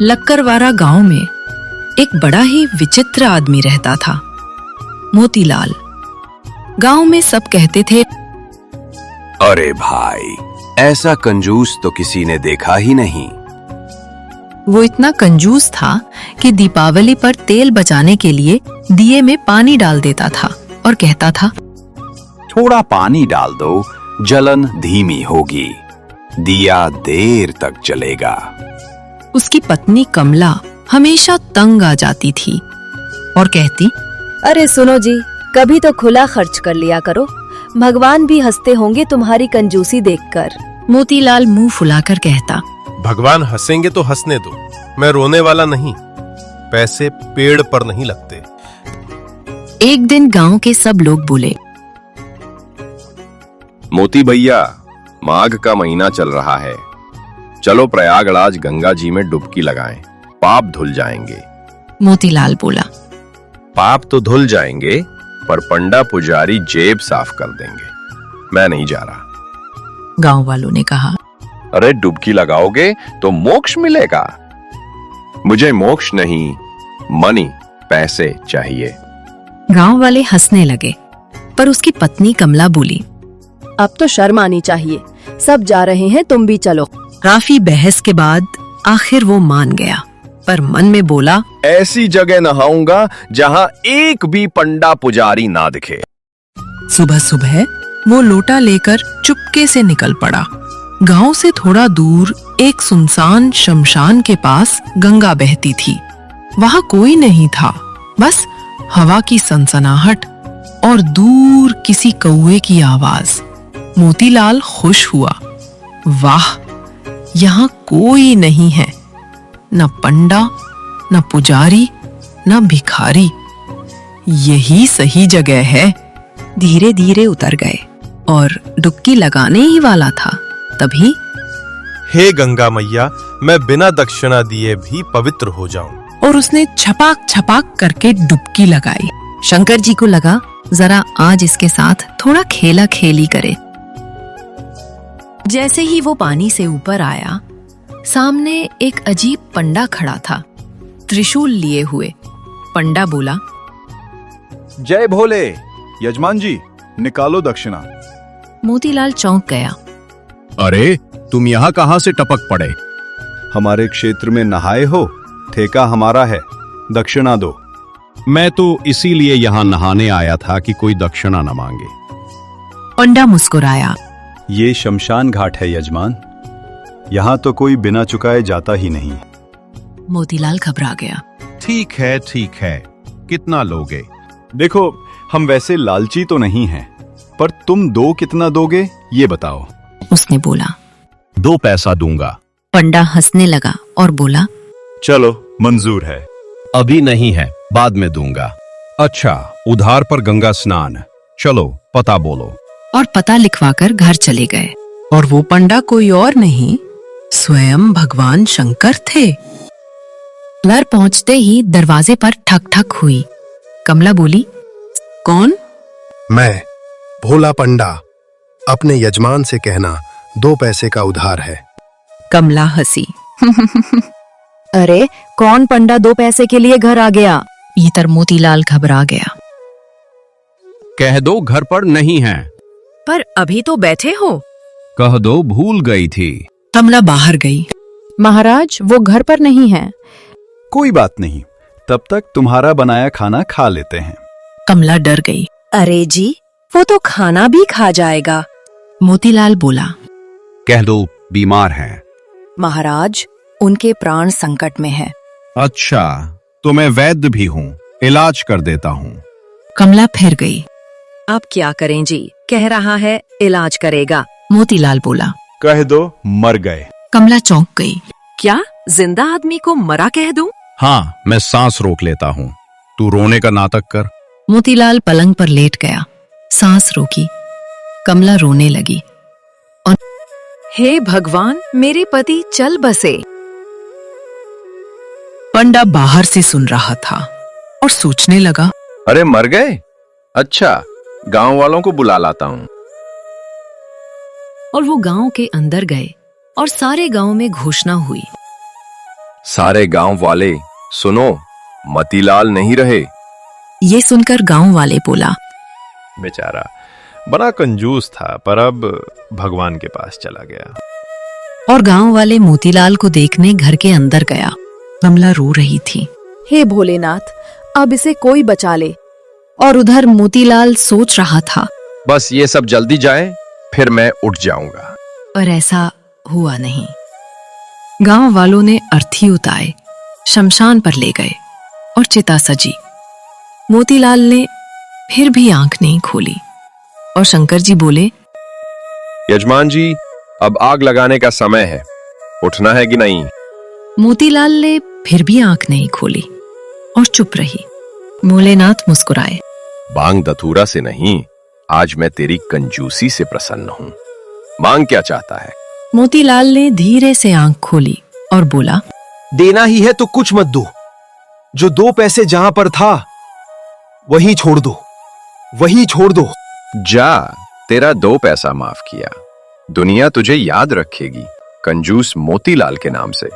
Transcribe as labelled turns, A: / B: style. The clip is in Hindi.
A: लक्करवारा गांव में एक बड़ा ही विचित्र आदमी रहता था, मोतीलाल। गांव में सब कहते थे,
B: अरे भाई, ऐसा कंजूस तो किसी ने देखा ही नहीं।
A: वो इतना कंजूस था कि दीपावली पर तेल बचाने के लिए दिए में पानी डाल देता था और कहता था,
B: थोड़ा पानी डाल दो, जलन धीमी होगी, दिया देर तक जलेगा।
A: उसकी पत्नी कमला हमेशा तंग आ जाती थी और कहती,
C: अरे सुनो जी, कभी तो खुला खर्च कर लिया करो, भगवान भी हंसते होंगे तुम्हारी कंजूसी देखकर।
A: मोतीलाल मुंह फुलाकर कहता,
D: भगवान हंसेंगे तो हंसने दो, मैं रोने वाला नहीं। पैसे पेड़ पर नहीं लगते।
A: एक दिन गांव के सब लोग बोले,
B: मोती भैया, माघ का महीना चल रहा है, चलो प्रयागराज गंगा जी में डुबकी लगाएं, पाप धुल जाएंगे।
A: मोतीलाल बोला,
B: पाप तो धुल जाएंगे, पर पंडा पुजारी जेब साफ कर देंगे, मैं नहीं जा रहा।
A: गांव वालों ने कहा,
B: अरे डुबकी लगाओगे तो मोक्ष मिलेगा। मुझे मोक्ष नहीं, मनी, पैसे चाहिए।
A: गांव वाले हंसने लगे, पर उसकी पत्नी कमला बोली,
C: अब तो शर्म आनी चाहिए, सब जा रहे हैं, तुम भी चलो।
A: काफी बहस के बाद आखिर वो मान गया, पर मन में बोला,
B: ऐसी जगह नहाऊंगा जहां एक भी पंडा पुजारी ना दिखे।
A: सुबह सुबह वो लोटा लेकर चुपके से निकल पड़ा। गांव से थोड़ा दूर एक सुनसान शमशान के पास गंगा बहती थी। वहां कोई नहीं था, बस हवा की सनसनाहट और दूर किसी कौवे की आवाज। मोतीलाल खुश हुआ, वाह, यहाँ कोई नहीं है, न पंडा, न पुजारी, न भिखारी, यही सही जगह है। धीरे धीरे उतर गए और डुबकी लगाने ही वाला था, तभी,
D: हे गंगा मैया, मैं बिना दक्षिणा दिए भी पवित्र हो जाऊं।
A: और उसने छपाक छपाक करके डुबकी लगाई। शंकर जी को लगा, जरा आज इसके साथ थोड़ा खेला खेली करे। जैसे ही वो पानी से ऊपर आया, सामने एक अजीब पंडा खड़ा था, त्रिशूल लिए हुए। पंडा बोला,
E: जय भोले, यजमान जी निकालो दक्षिणा।
A: मोतीलाल चौंक गया।
F: अरे, तुम यहाँ कहाँ से टपक पड़े?
E: हमारे क्षेत्र में नहाए हो, ठेका हमारा है, दक्षिणा दो।
F: मैं तो इसीलिए यहाँ नहाने आया था कि कोई दक्षिणा न मांगे।
A: पंडा मुस्कुराया,
E: ये शमशान घाट है यजमान, यहाँ तो कोई बिना चुकाए जाता ही नहीं।
A: मोतीलाल घबरा गया।
F: ठीक है, कितना लोगे?
E: देखो, हम वैसे लालची तो नहीं हैं, पर तुम दो कितना दोगे ये बताओ।
A: उसने बोला,
F: 2 पैसा दूंगा।
A: पंडा हंसने लगा और बोला,
E: चलो मंजूर है।
F: अभी नहीं है, बाद में दूंगा। अच्छा, उधार पर गंगा स्नान, चलो पता बोलो।
A: और पता लिखवाकर घर चले गए। और वो पंडा कोई और नहीं, स्वयं भगवान शंकर थे। घर पहुंचते ही दरवाजे पर ठक ठक हुई। कमला बोली, कौन?
G: मैं, भोला पंडा। अपने यजमान से कहना 2 पैसे का उधार है।
A: कमला हंसी।
C: अरे कौन पंडा 2 पैसे के लिए घर आ गया?
A: इधर मोतीलाल घबरा गया।
F: कह दो घर पर नहीं है।
A: पर अभी तो बैठे हो।
F: कह दो भूल गई थी।
A: कमला बाहर गई।
C: महाराज, वो घर पर नहीं है।
E: कोई बात नहीं, तब तक तुम्हारा बनाया खाना खा लेते हैं।
A: कमला डर गई।
C: अरे जी, वो तो खाना भी खा जाएगा।
A: मोतीलाल बोला,
F: कह दो बीमार हैं।
C: महाराज, उनके प्राण संकट में है।
F: अच्छा, तो मैं वैद्य भी हूँ, इलाज कर देता हूँ।
A: कमला फिर गई।
C: अब क्या करें जी, कह रहा है इलाज करेगा।
A: मोतीलाल बोला,
E: कह दो मर गए।
A: कमला चौंक गई।
C: क्या जिंदा आदमी को मरा कह दूं?
F: हाँ, मैं सांस रोक लेता हूँ, तू रोने का नाटक कर।
A: मोतीलाल पलंग पर लेट गया, सांस रोकी। कमला रोने लगी और,
C: हे भगवान, मेरे पति चल बसे।
A: पंडा बाहर से सुन रहा था और सोचने लगा,
B: अरे मर गए? अच्छा, गांव वालों को बुला लाता हूं।
A: और वो गांव के अंदर गए और सारे गांव में घोषणा हुई।
B: सारे गांव वाले सुनो, मतीलाल नहीं रहे।
A: ये सुनकर गांव वाले बोला,
D: बेचारा बड़ा कंजूस था, पर अब भगवान के पास चला गया।
A: और गांव वाले मोतीलाल को देखने घर के अंदर गया। कमला रो रही थी।
C: हे भोलेनाथ, अब इसे कोई बचा ले।
A: और उधर मोतीलाल सोच रहा था,
B: बस ये सब जल्दी जाए, फिर मैं उठ जाऊंगा।
A: पर ऐसा हुआ नहीं। गांव वालों ने अर्थी उतारे, शमशान पर ले गए और चिता सजी। मोतीलाल ने फिर भी आंख नहीं खोली और शंकर जी बोले,
B: यजमान जी, अब आग लगाने का समय है, उठना है कि नहीं?
A: मोतीलाल ने फिर भी आंख नहीं खोली और चुप रही। भोलेनाथ मुस्कुराए।
B: बांग दथूरा से नहीं, आज मैं तेरी कंजूसी से प्रसन्न हूं। मांग क्या चाहता है?
A: मोतीलाल ने धीरे से आंख खोली और बोला,
H: देना ही है तो कुछ मत दो। जो 2 पैसे जहां पर था वहीं छोड़ दो, वहीं छोड़ दो।
B: जा, तेरा 2 पैसा माफ किया। दुनिया तुझे याद रखेगी कंजूस मोतीलाल के नाम से।